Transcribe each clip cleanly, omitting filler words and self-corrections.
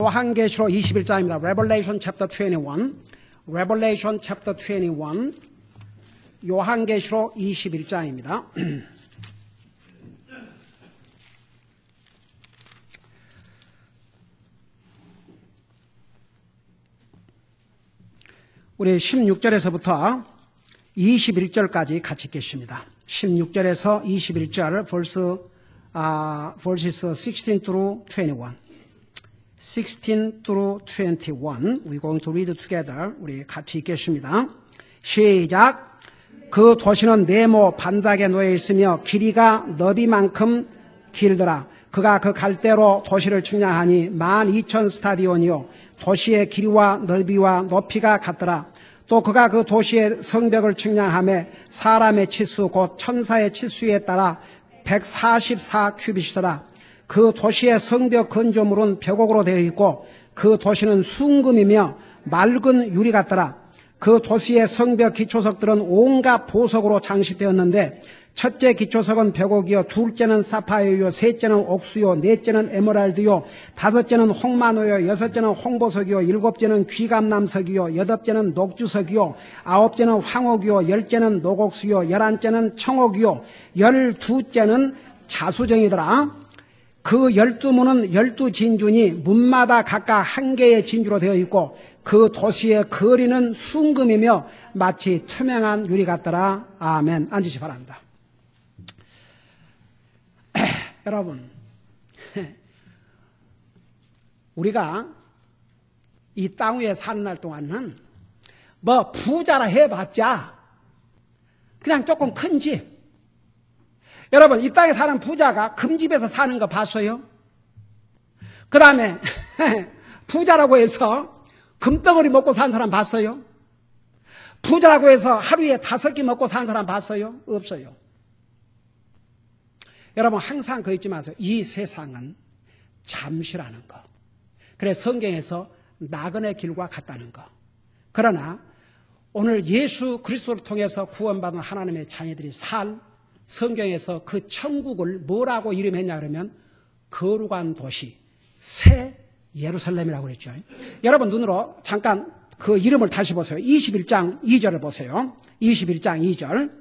요한계시록 21장입니다. Revelation chapter 21. Revelation chapter 21. 요한계시록 21장입니다. 우리 16절에서부터 21절까지 같이 읽겠습니다. 16절에서 21절 verses 16 through 21. 16 through 21. We're going to read together. 우리 같이 읽겠습니다. 시작. 그 도시는 네모 반닥에 놓여 있으며 길이가 너비만큼 길더라. 그가 그 갈대로 도시를 측량하니 12,000스타디온이요 도시의 길이와 넓이와 높이가 같더라. 또 그가 그 도시의 성벽을 측량하며 사람의 치수 곧 천사의 치수에 따라 144큐빗이더라. 그 도시의 성벽 건조물은 벽옥으로 되어 있고 그 도시는 순금이며 맑은 유리 같더라. 그 도시의 성벽 기초석들은 온갖 보석으로 장식되었는데 첫째 기초석은 벽옥이요 둘째는 사파이어요 셋째는 옥수요 넷째는 에메랄드요 다섯째는 홍마노요 여섯째는 홍보석이요 일곱째는 귀감남석이요 여덟째는 녹주석이요 아홉째는 황옥이요 열째는 녹옥수요 열한째는 청옥이요 열두째는 자수정이더라. 그 12문은 12진주니 문마다 각각 한 개의 진주로 되어 있고 그 도시의 거리는 순금이며 마치 투명한 유리 같더라. 아멘. 앉으시 바랍니다. 여러분, 우리가 이 땅 위에 사는 날 동안은 뭐 부자라 해봤자 그냥 조금 큰 집. 여러분, 이 땅에 사는 부자가 금집에서 사는 거 봤어요? 그 다음에 부자라고 해서 금덩어리 먹고 산 사람 봤어요? 부자라고 해서 하루에 5끼 먹고 산 사람 봤어요? 없어요. 여러분, 항상 그거 잊지 마세요. 이 세상은 잠시라는 거. 그래 성경에서 나그네 길과 같다는 거. 그러나 오늘 예수 그리스도를 통해서 구원받은 하나님의 자녀들이 살 성경에서 그 천국을 뭐라고 이름했냐 그러면 거룩한 도시 새 예루살렘이라고 그랬죠. 여러분 눈으로 잠깐 그 이름을 다시 보세요. 21장 2절을 보세요. 21장 2절.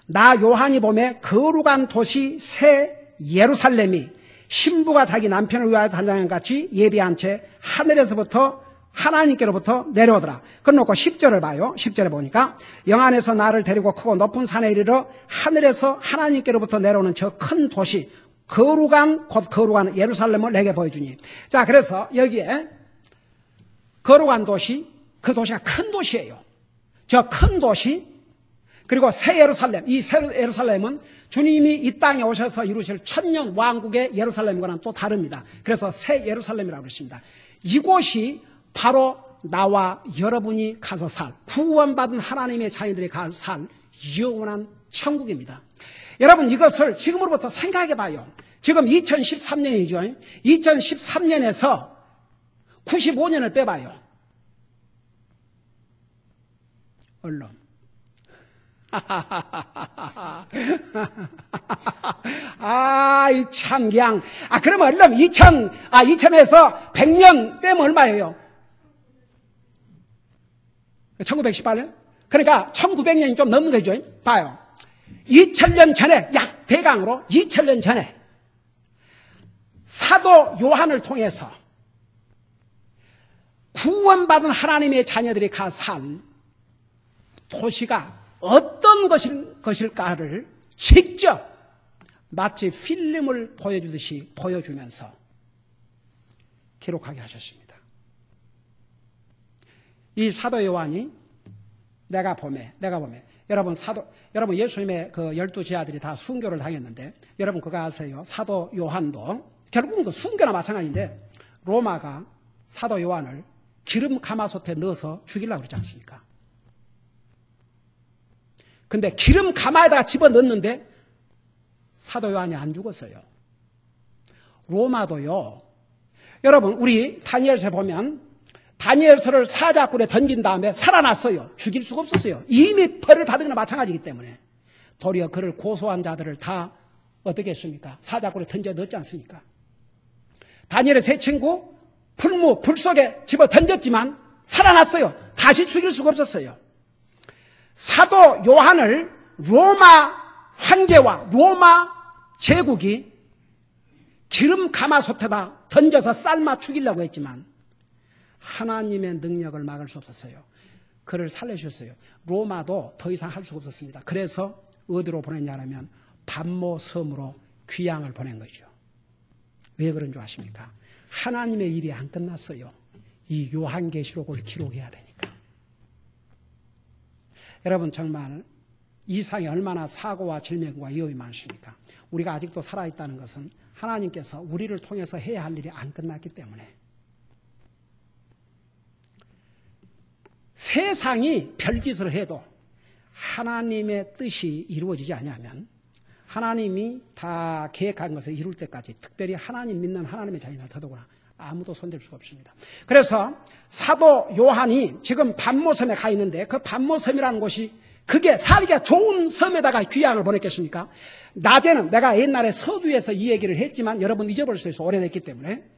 나 요한이 보매 거룩한 도시 새 예루살렘이 신부가 자기 남편을 위하여 단장한 같이 예비한 채 하늘에서부터 하나님께로부터 내려오더라. 그래놓고 10절을 봐요. 10절에 보니까 영안에서 나를 데리고 크고 높은 산에 이르러 하늘에서 하나님께로부터 내려오는 저 큰 도시 거룩한 곧 거룩한 예루살렘을 내게 보여주니. 자, 그래서 여기에 거룩한 도시, 그 도시가 큰 도시예요. 저 큰 도시 그리고 새 예루살렘, 이 새 예루살렘은 주님이 이 땅에 오셔서 이루실 천년 왕국의 예루살렘과는 또 다릅니다. 그래서 새 예루살렘이라고 그랬습니다. 이곳이 바로 나와 여러분이 가서 살, 구원받은 하나님의 자녀들이 가서 살 영원한 천국입니다. 여러분 이것을 지금으로부터 생각해 봐요. 지금 2013년이죠. 2013년에서 95년을 빼봐요. 언론. 참 그냥 그러면 얼른 2000에서 100년 빼면 얼마예요? 1918년? 그러니까 1900년이 좀 넘는 거죠. 봐요. 2000년 전에 약 대강으로 2000년 전에 사도 요한을 통해서 구원받은 하나님의 자녀들이 가 살 도시가 어떤 것일까를 직접 마치 필름을 보여주듯이 보여주면서 기록하게 하셨습니다. 이 사도 요한이 내가 보매 여러분 예수님의 그 12 아들이 다 순교를 당했는데 여러분 그거 아세요? 사도 요한도 결국은 그 순교나 마찬가지인데 로마가 사도 요한을 기름 가마솥에 넣어서 죽이려고 그러지 않습니까? 근데 기름 가마에다가 집어넣는데 사도 요한이 안 죽었어요. 로마도요. 여러분 우리 다니엘서에 보면 다니엘서를 사자굴에 던진 다음에 살아났어요. 죽일 수가 없었어요. 이미 벌을 받은 거나 마찬가지이기 때문에. 도리어 그를 고소한 자들을 다 어떻게 했습니까? 사자굴에 던져 넣었지 않습니까? 다니엘의 세 친구 불 속에 집어 던졌지만 살아났어요. 다시 죽일 수가 없었어요. 사도 요한을 로마 황제와 로마 제국이 기름 가마솥에다 던져서 삶아 죽이려고 했지만 하나님의 능력을 막을 수 없었어요. 그를 살려주셨어요. 로마도 더 이상 할 수가 없었습니다. 그래서 어디로 보냈냐면 반모 섬으로 귀양을 보낸 거죠. 왜 그런 줄 아십니까? 하나님의 일이 안 끝났어요. 이 요한계시록을 기록해야 되니까. 여러분 정말 이 세상에 얼마나 사고와 질병과 위험이 많으십니까? 우리가 아직도 살아있다는 것은 하나님께서 우리를 통해서 해야 할 일이 안 끝났기 때문에. 세상이 별짓을 해도 하나님의 뜻이 이루어지지 않으면 하나님이 다 계획한 것을 이룰 때까지 특별히 하나님 믿는 하나님의 자녀들 더더구나 아무도 손댈 수가 없습니다. 그래서 사도 요한이 지금 반모섬에 가 있는데 그 반모섬이라는 곳이 그게 살기가 좋은 섬에다가 귀향을 보냈겠습니까? 낮에는 내가 옛날에 서두에서 이 얘기를 했지만 여러분 잊어버릴 수 있어 오래됐기 때문에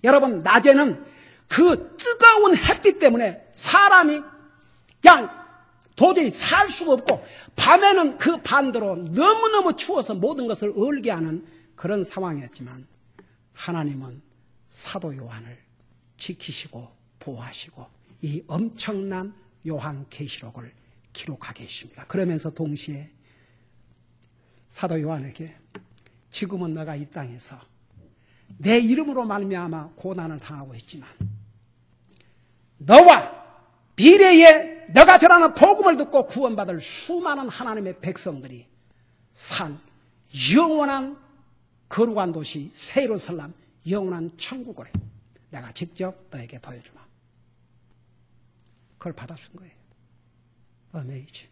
여러분 낮에는 그 뜨거운 햇빛 때문에 사람이 그냥 도저히 살 수가 없고 밤에는 그 반대로 너무너무 추워서 모든 것을 얼게 하는 그런 상황이었지만 하나님은 사도 요한을 지키시고 보호하시고 이 엄청난 요한계시록을 기록하게 했습니다. 그러면서 동시에 사도 요한에게 지금은 너가 이 땅에서 내 이름으로 말미암아 고난을 당하고 있지만 너와 미래에 너가 전하는 복음을 듣고 구원받을 수많은 하나님의 백성들이 산 영원한 거룩한 도시 새 예루살렘 영원한 천국을 내가 직접 너에게 보여주마. 그걸 받아 쓴 거예요. 어메이징.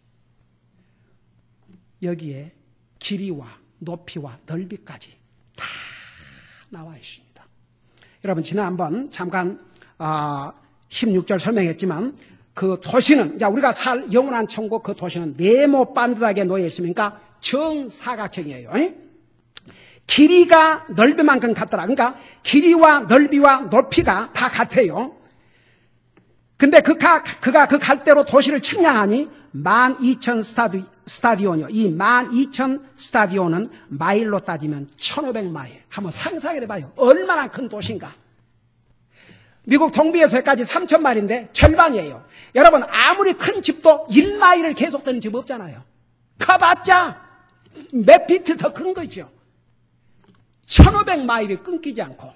여기에 길이와 높이와 넓이까지 다 나와 있습니다. 여러분 지난번 잠깐 16절 설명했지만 그 도시는 우리가 살 영원한 천국 그 도시는 네모 반듯하게 놓여 있으니까 정사각형이에요. 길이가 넓이만큼 같더라. 그러니까 길이와 넓이와 높이가 다 같아요. 근데 그가 그 갈대로 도시를 측량하니 12,000 스타디온이요. 이 12,000 스타디온은 마일로 따지면 1,500마일. 한번 상상을 해봐요. 얼마나 큰 도시인가. 미국 동부에서 여기까지 3,000마일인데 절반이에요. 여러분 아무리 큰 집도 1마일을 계속되는 집 없잖아요. 가봤자 몇 피트 더 큰 거죠. 1,500마일이 끊기지 않고.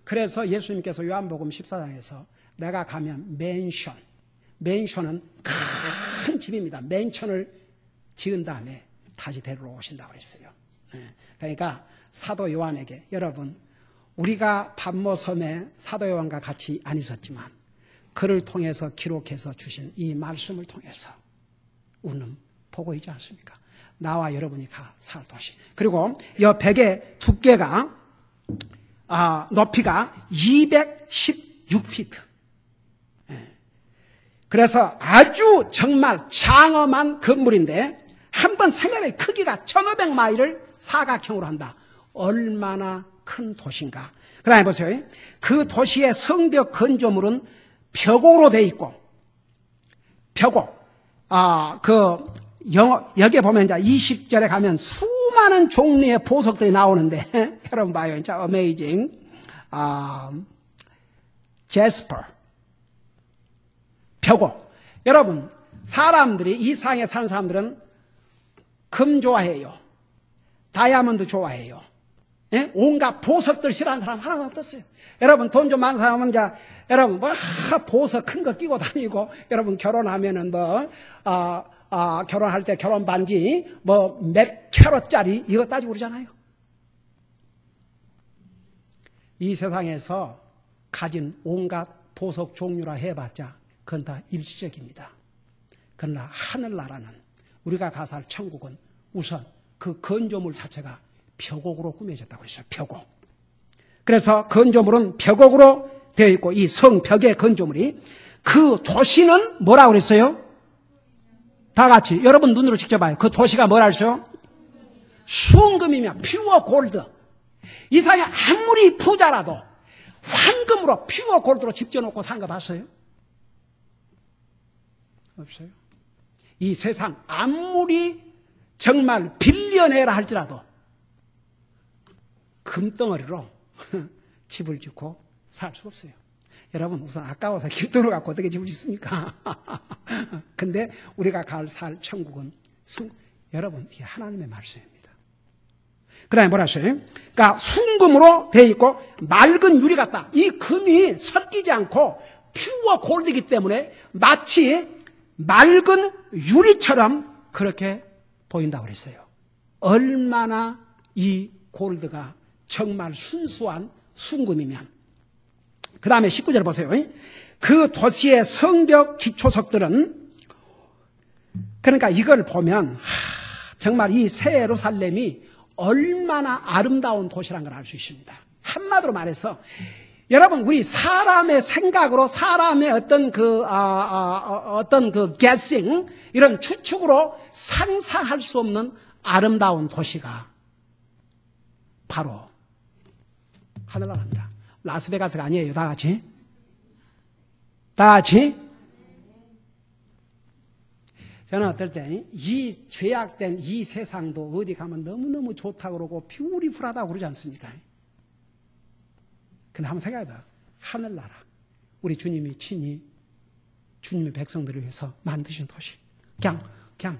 그래서 예수님께서 요한복음 14장에서 내가 가면 맨션은 큰 집입니다. 맨션을 지은 다음에 다시 데리러 오신다고 그랬어요. 그러니까 사도 요한에게 여러분 우리가 반모섬에 사도 요한과 같이 안 있었지만 그를 통해서 기록해서 주신 이 말씀을 통해서 우리는 보고 있지 않습니까? 나와 여러분이 살 도시. 그리고 이 벽의 두께가 높이가 216피트. 그래서 아주 정말 장엄한 건물인데 한번 생각해 크기가 1,500마일을 사각형으로 한다. 얼마나 큰 도시인가. 그 다음에 보세요. 그 도시의 성벽 건조물은 벽옥으로 되어 있고 벽옥. 여기에 보면 이제 20절에 가면 수많은 종류의 보석들이 나오는데 여러분 봐요. 진짜 어메이징. 제스퍼. 벽옥. 여러분 사람들이 이 세상에 사는 사람들은 금 좋아해요. 다이아몬드 좋아해요. 예? 온갖 보석들 싫어하는 사람 하나도 없어요. 여러분 돈 좀 많은 사람은 이제 여러분 보석 큰 거 끼고 다니고 여러분 결혼하면은 결혼할 때 결혼 반지 몇 캐럿짜리 이거 따지고 그러잖아요. 이 세상에서 가진 온갖 보석 종류라 해봤자 그건 다 일시적입니다. 그러나 하늘나라는 우리가 가서 할 천국은 우선 그 건조물 자체가 벽옥으로 꾸며졌다고 그랬어요. 벽옥. 그래서 건조물은 벽옥으로 되어 있고 이 성벽의 건조물이 그 도시는 뭐라고 그랬어요? 다 같이 여러분 눈으로 직접 봐요. 그 도시가 뭐라 그랬어요? 순금이며 퓨어 골드. 이 세상에 아무리 부자라도 황금으로 퓨어 골드로 집 지어놓고 산 거 봤어요? 없어요. 이 세상 아무리 정말 빌리어네라 할지라도 금덩어리로 집을 짓고 살 수 없어요. 여러분, 우선 아까워서 김돈을 갖고 어떻게 집을 짓습니까? 근데 우리가 살 천국은 여러분, 이게 하나님의 말씀입니다. 그 다음에 뭐라 했어요? 그러니까 순금으로 되어 있고 맑은 유리 같다. 이 금이 섞이지 않고 퓨어 골드이기 때문에 마치 맑은 유리처럼 그렇게 보인다고 그랬어요. 얼마나 이 골드가 정말 순수한 순금이면. 그 다음에 19절 보세요. 그 도시의 성벽 기초석들은, 그러니까 이걸 보면 정말 이 새 예루살렘이 얼마나 아름다운 도시라는 걸 알 수 있습니다. 한마디로 말해서 여러분, 우리 사람의 생각으로, 사람의 어떤 guessing, 이런 추측으로 상상할 수 없는 아름다운 도시가 바로 하늘나라입니다. 라스베가스가 아니에요. 다 같이. 저는 어떨 때 이 죄악된 이 세상도 어디 가면 너무너무 좋다고 그러고 뷰티풀하다고 그러지 않습니까? 근데 한번 생각해봐. 하늘나라. 우리 주님이 친히 주님의 백성들을 위해서 만드신 도시. 그냥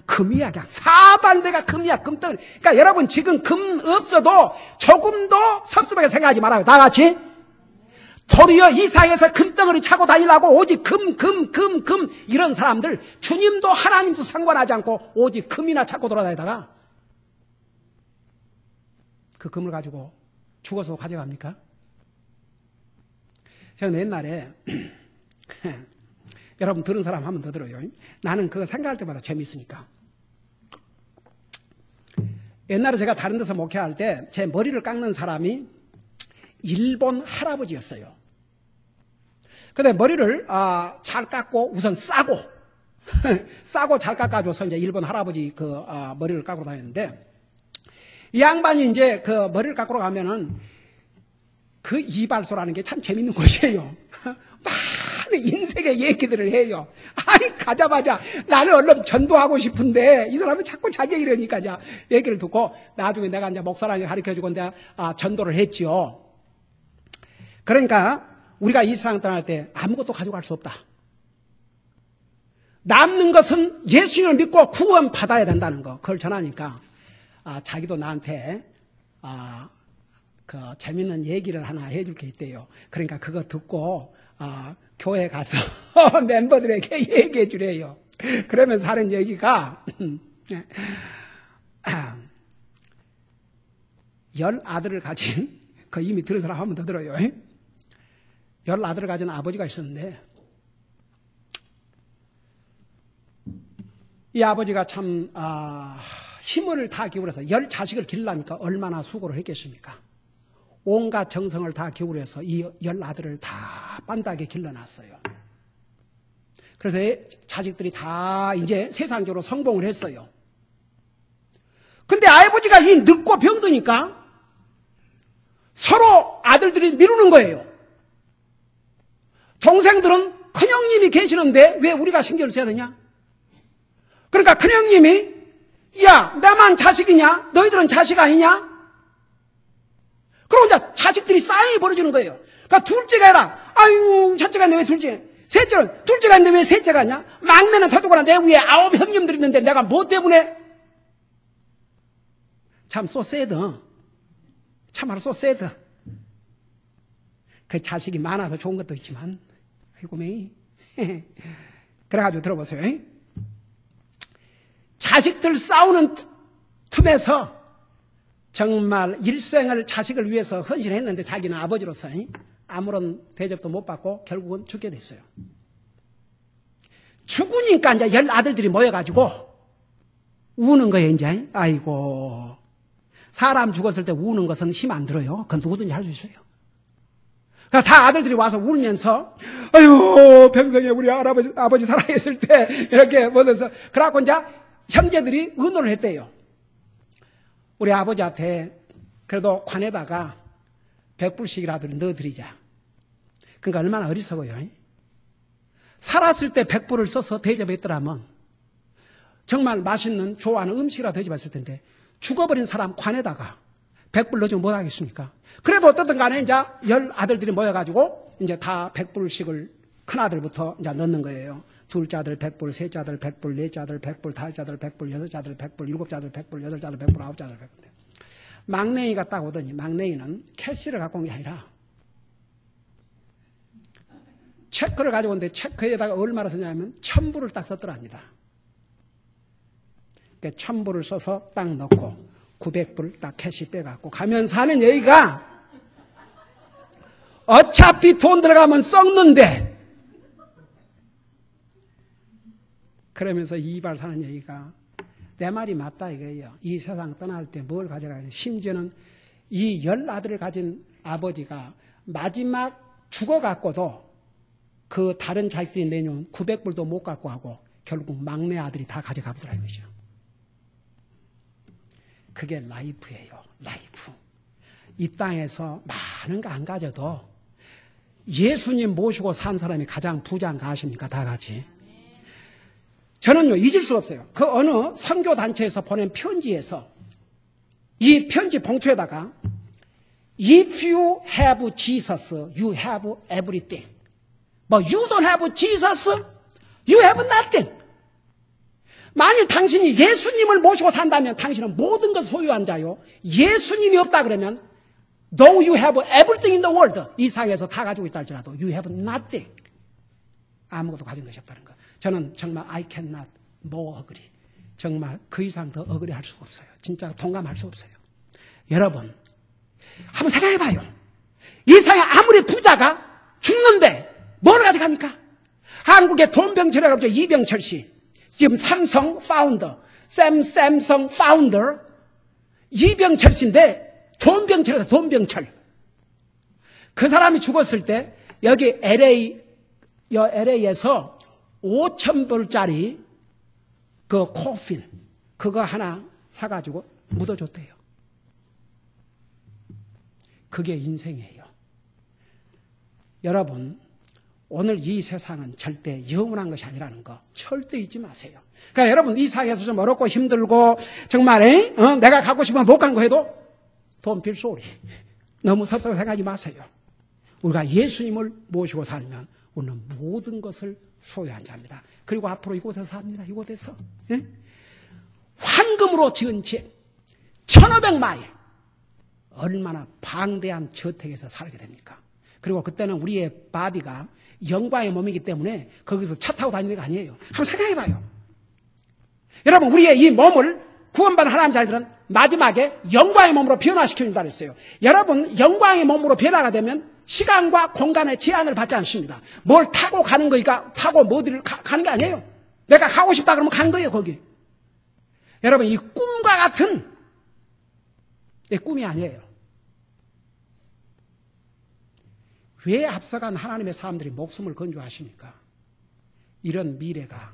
금이야. 그냥 사발대가 금이야. 금덩어리. 그러니까 여러분, 지금 금 없어도 조금도 섭섭하게 생각하지 말아요. 다 같이. 도리어 이 사회에서 금덩어리 차고 다니려고 오직 금 이런 사람들, 주님도 하나님도 상관하지 않고 오직 금이나 찾고 돌아다니다가 그 금을 가지고 죽어서 가져갑니까? 저는 옛날에 여러분 들은 사람 한 번 더 들어요. 나는 그거 생각할 때마다 재미있으니까. 옛날에 제가 다른 데서 목회할 때 제 머리를 깎는 사람이 일본 할아버지였어요. 근데 머리를 잘 깎고 우선 싸고 잘 깎아줘서 이제 일본 할아버지 머리를 깎으러 다녔는데, 이 양반이 이제 그 머리를 깎으러 가면은 그 이발소라는 게 참 재밌는 곳이에요. 많은 인생의 얘기들을 해요. 아이, 가자마자 나는 얼른 전도하고 싶은데 이 사람은 자꾸 자기 얘기를 하니까 얘기를 듣고 나중에 내가 이제 목사라는 가르쳐주고 내가 전도를 했지요. 그러니까 우리가 이 세상 떠날 때 아무것도 가져갈 수 없다. 남는 것은 예수님을 믿고 구원 받아야 된다는 거. 그걸 전하니까 자기도 나한테 그 재밌는 얘기를 하나 해줄 게 있대요. 그러니까 그거 듣고 교회 가서 멤버들에게 얘기해 주래요. 그러면서 하는 얘기가 10아들을 가진, 그 이미 들은 사람 한 번 더 들어요. 10아들을 가진 아버지가 있었는데, 이 아버지가 참 힘을 다 기울여서 10자식을 기르려니까 얼마나 수고를 했겠습니까? 온갖 정성을 다 기울여서 이 10아들을 다 빤다게 길러놨어요. 그래서 자식들이 다 이제 세상적으로 성공을 했어요. 근데 아버지가 이 늙고 병드니까 서로 아들들이 미루는 거예요. 동생들은 큰형님이 계시는데 왜 우리가 신경을 써야 되냐? 그러니까 큰형님이, 야, 나만 자식이냐? 너희들은 자식 아니냐? 그러고 이제 자식들이 싸움이 벌어지는 거예요. 그러니까 둘째가 해라. 아유, 첫째가 있는데 왜 둘째? 셋째는 둘째가 있는데 왜 셋째가 있냐? 막내는 더더구나 내 위에 9 형님들이 있는데 내가 뭐 때문에? 참 so sad. 참말로 so sad. 그 자식이 많아서 좋은 것도 있지만, 아이고 메이. 그래가지고 들어보세요. 자식들 싸우는 틈에서 정말 일생을 자식을 위해서 헌신했는데 자기는 아버지로서 아무런 대접도 못 받고 결국은 죽게 됐어요. 죽으니까 이제 10아들들이 모여가지고 우는 거예요, 이제. 아이고. 사람 죽었을 때 우는 것은 힘 안 들어요. 그건 누구든지 할 수 있어요. 그러니까 다 아들들이 와서 울면서, 아유, 평생에 우리 아버지 살아있을 때 이렇게 mod어서, 그래갖고 이제 형제들이 의논을 했대요. 우리 아버지한테 그래도 관에다가 100불씩이라도 넣어드리자. 그러니까 얼마나 어리석어요. 살았을 때 100불을 써서 대접했더라면 정말 맛있는 좋아하는 음식이라도 대접했을 텐데 죽어버린 사람 관에다가 100불 넣어주면 뭐 하겠습니까? 그래도 어떻든 간에 이제 10 아들들이 모여가지고 이제 다 100불씩을 큰 아들부터 이제 넣는 거예요. 둘째 아들 100불, 셋째 아들 100불, 넷째 아들 100불, 다섯째 아들 100불, 여섯째 아들 100불, 일곱째 아들 100불, 여덟째 아들 100불, 아홉째 아들 100불. 막내이가 딱 오더니 막내이는 캐시를 갖고 온 게 아니라 체크를 가지고 온데 체크에다가 얼마나 썼냐면 1000불을 딱 썼더랍니다. 그러니까 1000불을 써서 딱 넣고 900불 딱 캐시 빼갖고 가면서 하는 얘기가 어차피 돈 들어가면 썩는데 그러면서 이발 사는 얘기가 내 말이 맞다 이거예요. 이 세상 떠날 때 뭘 가져가야 돼. 심지어는 이 10 아들을 가진 아버지가 마지막 죽어갖고도 그 다른 자식들이 내놓은 900불도 못 갖고 하고 결국 막내 아들이 다 가져가더라 이거죠. 그게 라이프예요. 라이프. 이 땅에서 많은 거 안 가져도 예수님 모시고 산 사람이 가장 부자인가 아십니까? 다 같이. 저는요 잊을 수가 없어요. 그 어느 선교단체에서 보낸 편지에서 이 편지 봉투에다가 If you have Jesus, you have everything. 뭐 you don't have Jesus, you have nothing. 만일 당신이 예수님을 모시고 산다면 당신은 모든 것을 소유한 자요. 예수님이 없다 그러면 though you have everything in the world, 이 세상에서 다 가지고 있다 할지라도 you have nothing. 아무것도 가진 것이 없다는 거. 저는 정말 I cannot more agree. 정말 그 이상 더 agree 할 수가 없어요. 진짜 동감할 수 없어요. 여러분 한번 생각해봐요. 이 세상에 아무리 부자가 죽는데 뭘 가져갑니까? 한국의 돈병철이라고 하죠. 이병철 씨. 지금 삼성 파운더, 삼성 파운더 이병철 씨인데 돈병철에서 돈병철. 그 사람이 죽었을 때 여기 LA에서 5,000불짜리 그 코핀 그거 하나 사가지고 묻어줬대요. 그게 인생이에요. 여러분 오늘 이 세상은 절대 영원한 것이 아니라는 거 절대 잊지 마세요. 그러니까 여러분 이 세상에서 좀 어렵고 힘들고 정말 내가 갖고 싶으면 못 간 거 해도 Don't feel sorry. 너무 섭섭하게 생각하지 마세요. 우리가 예수님을 모시고 살면 우리는 모든 것을 소유한 자입니다. 그리고 앞으로 이곳에서 삽니다. 이곳에서 황금으로 지은 집 1500마일 얼마나 방대한 저택에서 살게 됩니까? 그리고 그때는 우리의 바디가 영광의 몸이기 때문에 거기서 차 타고 다니는 게 아니에요. 한번 생각해봐요. 여러분 우리의 이 몸을 구원받은 하나님 자녀들은 마지막에 영광의 몸으로 변화시켜준다 그랬어요. 여러분 영광의 몸으로 변화가 되면 시간과 공간의 제한을 받지 않습니다. 뭘 타고 가는 거니까 타고 어디를 가는 게 아니에요. 내가 가고 싶다 그러면 간 거예요 거기. 여러분 이 꿈과 같은 꿈이 아니에요. 왜 앞서간 하나님의 사람들이 목숨을 건조하십니까? 이런 미래가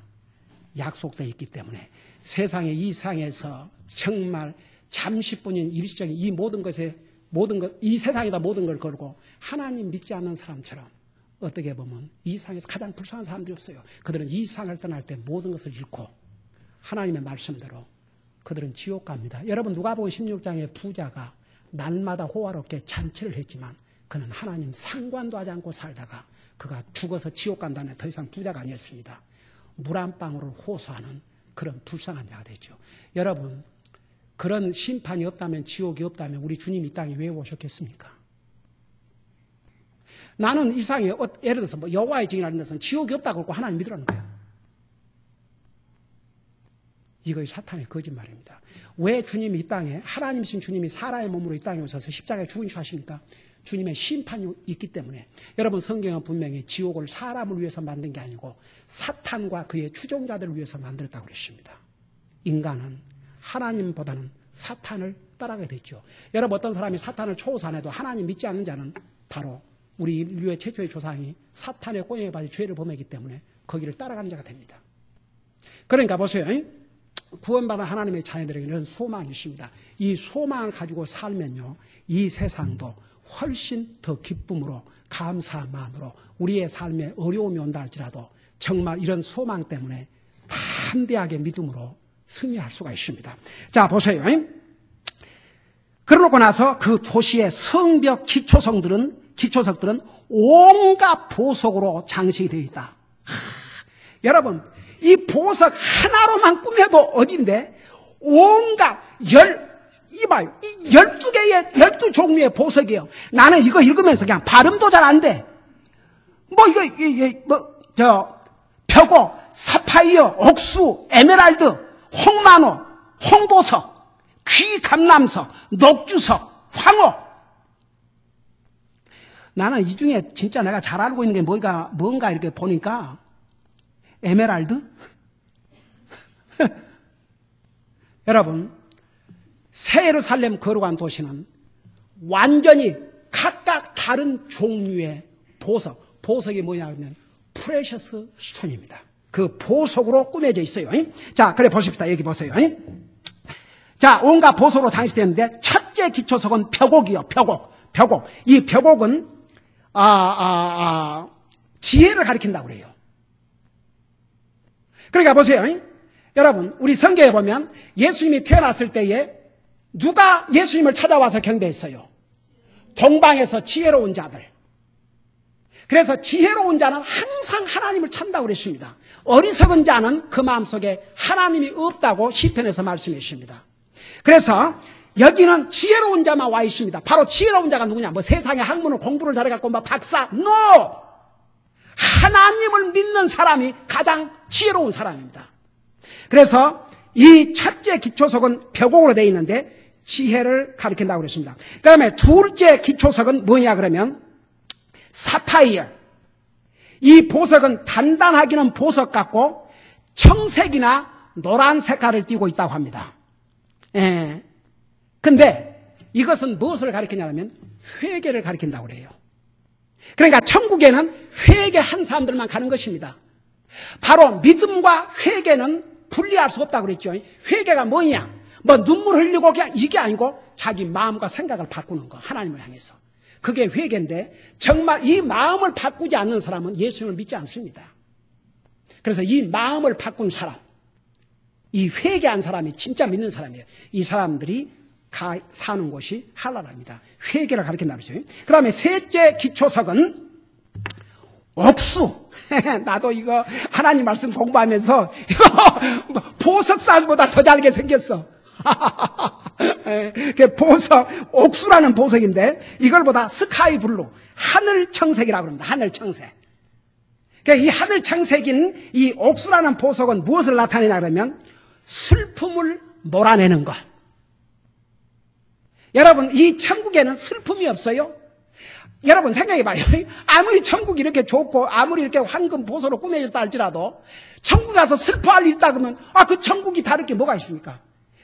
약속되어 있기 때문에 세상의 이 상에서 정말 잠시뿐인 일시적인 이 모든 것에 이 세상에다 모든 걸 걸고 하나님 믿지 않는 사람처럼 어떻게 보면 이 상에서 가장 불쌍한 사람들이 없어요. 그들은 이 상을 떠날 때 모든 것을 잃고 하나님의 말씀대로 그들은 지옥 갑니다. 여러분 누가복음 16장의 부자가 날마다 호화롭게 잔치를 했지만 그는 하나님 상관도 하지 않고 살다가 그가 죽어서 지옥 간 다음에 더 이상 부자가 아니었습니다. 물 한 방울을 호소하는 그런 불쌍한 자가 되죠. 여러분 그런 심판이 없다면 지옥이 없다면 우리 주님 이 땅에 왜 오셨겠습니까? 나는 이 상에 예를 들어서 뭐 여호와의 증인이라는 데서는 지옥이 없다고 그러고 하나님 믿으라는 거예요. 이거 사탄의 거짓말입니다. 왜 주님이 이 땅에 하나님이신 주님이 사람의 몸으로 이 땅에 오셔서 십자가에 죽으신 줄 아십니까? 주님의 심판이 있기 때문에. 여러분 성경은 분명히 지옥을 사람을 위해서 만든 게 아니고 사탄과 그의 추종자들을 위해서 만들었다고 그랬습니다. 인간은 하나님보다는 사탄을 따라가게 됐죠. 여러분 어떤 사람이 사탄을 초호사 안 해도 하나님 믿지 않는 자는 바로 우리 인류의 최초의 조상이 사탄의 꼬임에 빠져 죄를 범했기 때문에 거기를 따라가는 자가 됩니다. 그러니까 보세요. 구원받은 하나님의 자녀들에게는 소망이 있습니다. 이 소망을 가지고 살면요 이 세상도 훨씬 더 기쁨으로 감사한 마음으로 우리의 삶에 어려움이 온다 할지라도 정말 이런 소망 때문에 담대하게 믿음으로 승리할 수가 있습니다. 자, 보세요. 그러고 나서 그 도시의 성벽 기초석들은 온갖 보석으로 장식이 되어 있다. 여러분, 이 보석 하나로만 꾸며도 어딘데 온갖 이봐요. 이 12종류의 보석이에요. 나는 이거 읽으면서 그냥 발음도 잘 안 돼. 벽옥, 사파이어, 옥수, 에메랄드, 홍만호, 홍보석, 귀감람석, 녹주석, 황호. 나는 이 중에 진짜 내가 잘 알고 있는 게 뭔가 이렇게 보니까 에메랄드? 여러분, 새 예루살렘 거룩한 도시는 완전히 각각 다른 종류의 보석이 뭐냐면 프레셔스 스톤입니다. 그 보석으로 꾸며져 있어요. 자, 그래 보십시다. 여기 보세요. 자, 온갖 보석으로 장식되는데 첫째 기초석은 벽옥이요. 벽옥. 이 벽옥은 지혜를 가리킨다고 그래요. 그러니까 보세요. 여러분, 우리 성경에 보면 예수님이 태어났을 때에 누가 예수님을 찾아와서 경배했어요? 동방에서 지혜로운 자들. 그래서 지혜로운 자는 항상 하나님을 찾는다고 그랬습니다. 어리석은 자는 그 마음속에 하나님이 없다고 시편에서 말씀했습니다. 그래서 여기는 지혜로운 자만 와 있습니다. 바로 지혜로운 자가 누구냐? 세상의 학문을 공부를 잘해갖고 박사? No! 하나님을 믿는 사람이 가장 지혜로운 사람입니다. 그래서 이 첫째 기초석은 벽옥으로 되어 있는데 지혜를 가리킨다고 그랬습니다. 그 다음에 둘째 기초석은 뭐냐 그러면 사파이어. 이 보석은 단단하기는 보석 같고 청색이나 노란 색깔을 띠고 있다고 합니다. 근데 이것은 무엇을 가리키냐면 회개를 가리킨다고 그래요. 그러니까 천국에는 회개한 사람들만 가는 것입니다. 바로 믿음과 회개는 분리할 수 없다고 그랬죠. 회개가 뭐냐? 눈물 흘리고 그냥 이게 아니고 자기 마음과 생각을 바꾸는 거. 하나님을 향해서. 그게 회개인데 정말 이 마음을 바꾸지 않는 사람은 예수님을 믿지 않습니다. 그래서 이 마음을 바꾼 사람, 이 회개한 사람이 진짜 믿는 사람이에요. 이 사람들이 사는 곳이 할랄합니다. 회개를 가르친다고 했어요. 그 다음에 셋째 기초석은 옥수. 나도 이거 하나님 말씀 공부하면서 이거 보석상보다 더 잘게 생겼어. 옥수라는 보석인데 이걸보다 스카이 블루, 하늘 청색이라고 합니다. 하늘 청색. 이 하늘 청색인 이 옥수라는 보석은 무엇을 나타내냐 그러면 슬픔을 몰아내는 것. 여러분, 이 천국에는 슬픔이 없어요? 여러분 생각해봐요. 아무리 천국이 이렇게 좋고 아무리 이렇게 황금 보석으로 꾸며졌다 할지라도 천국 가서 슬퍼할 일 있다 그러면 그 천국이 다를 게 뭐가 있습니까?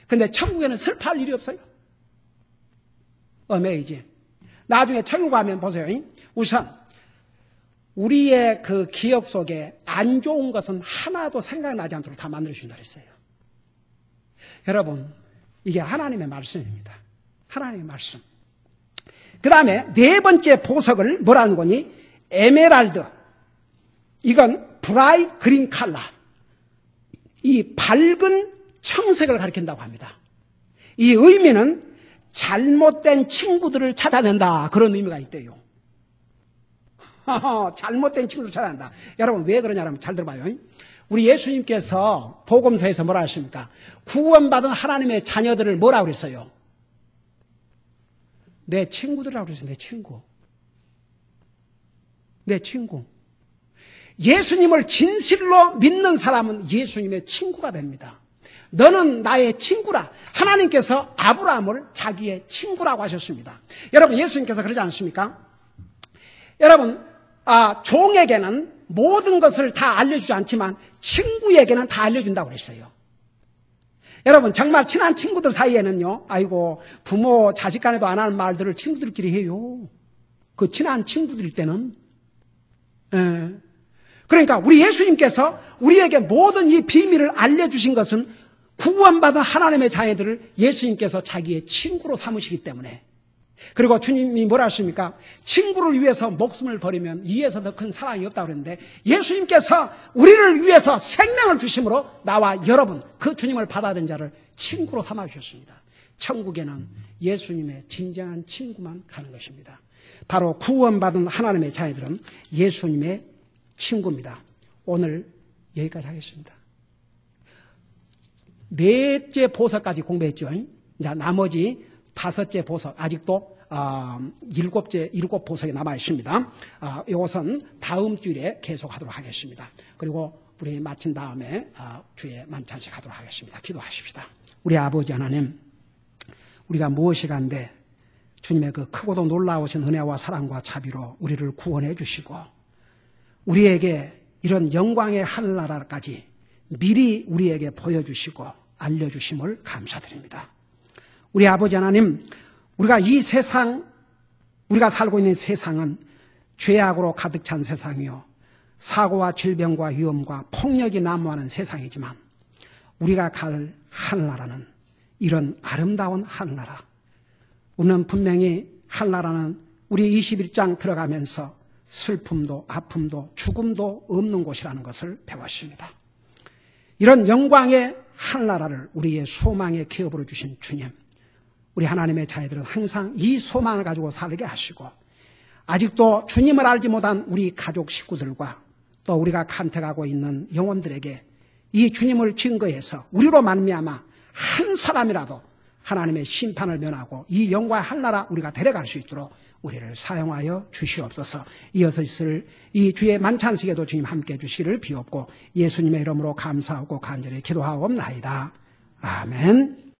근데 천국에는 슬퍼할 일이 없어요. 어메이지. 나중에 천국 가면 보세요. 우선 우리의 그 기억 속에 안 좋은 것은 하나도 생각나지 않도록 다 만들어준다 그랬어요. 여러분, 이게 하나님의 말씀입니다. 하나님의 말씀. 그 다음에 네 번째 보석을 뭐라는 거니? 에메랄드. 이건 브라이 그린 칼라. 이 밝은 청색을 가리킨다고 합니다. 이 의미는 잘못된 친구들을 찾아낸다. 그런 의미가 있대요. 잘못된 친구들을 찾아낸다. 여러분 왜 그러냐면 잘 들어봐요. 우리 예수님께서 복음서에서 뭐라 하십니까? 구원받은 하나님의 자녀들을 뭐라고 그랬어요? 내 친구들이라고 그랬어요. 내 친구. 예수님을 진실로 믿는 사람은 예수님의 친구가 됩니다. 너는 나의 친구라. 하나님께서 아브라함을 자기의 친구라고 하셨습니다. 여러분 예수님께서 그러지 않습니까? 여러분 종에게는 모든 것을 다 알려주지 않지만 친구에게는 다 알려준다고 그랬어요. 여러분 정말 친한 친구들 사이에는요, 아이고 부모 자식 간에도 안 하는 말들을 친구들끼리 해요. 그 친한 친구들일 때는. 그러니까 우리 예수님께서 우리에게 모든 이 비밀을 알려주신 것은 구원받은 하나님의 자녀들을 예수님께서 자기의 친구로 삼으시기 때문에 그리고 주님이 뭐라 하십니까? 친구를 위해서 목숨을 버리면 이에서 더 큰 사랑이 없다고 그랬는데 예수님께서 우리를 위해서 생명을 주심으로 나와 여러분 그 주님을 받아들인 자를 친구로 삼아주셨습니다. 천국에는 예수님의 진정한 친구만 가는 것입니다. 바로 구원받은 하나님의 자녀들은 예수님의 친구입니다. 오늘 여기까지 하겠습니다. 넷째 보석까지 공부했죠. 자, 나머지 다섯째 보석 아직도 일곱 보석이 남아 있습니다. 이것은 다음 주일에 계속하도록 하겠습니다. 그리고 우리 마친 다음에 주의 만찬식 하도록 하겠습니다. 기도하십시다. 우리 아버지 하나님, 우리가 무엇이 간데 주님의 그 크고도 놀라우신 은혜와 사랑과 자비로 우리를 구원해 주시고 우리에게 이런 영광의 하늘나라까지 미리 우리에게 보여주시고 알려주심을 감사드립니다. 우리 아버지 하나님, 우리가 이 세상, 우리가 살고 있는 세상은 죄악으로 가득 찬 세상이요 사고와 질병과 위험과 폭력이 난무하는 세상이지만 우리가 갈 하늘나라는 이런 아름다운 하늘나라. 우리는 분명히 하늘나라는 우리 21장 들어가면서 슬픔도 아픔도 죽음도 없는 곳이라는 것을 배웠습니다. 이런 영광의 하늘나라를 우리의 소망의 기업으로 주신 주님, 우리 하나님의 자녀들은 항상 이 소망을 가지고 살게 하시고 아직도 주님을 알지 못한 우리 가족 식구들과 또 우리가 간택하고 있는 영혼들에게 이 주님을 증거해서 우리로 말미암아 한 사람이라도 하나님의 심판을 면하고 이 영광의 하늘나라 우리가 데려갈 수 있도록 우리를 사용하여 주시옵소서. 이어서 있을 이 주의 만찬식에도 주님 함께해 주시기를 비옵고 예수님의 이름으로 감사하고 간절히 기도하옵나이다. 아멘.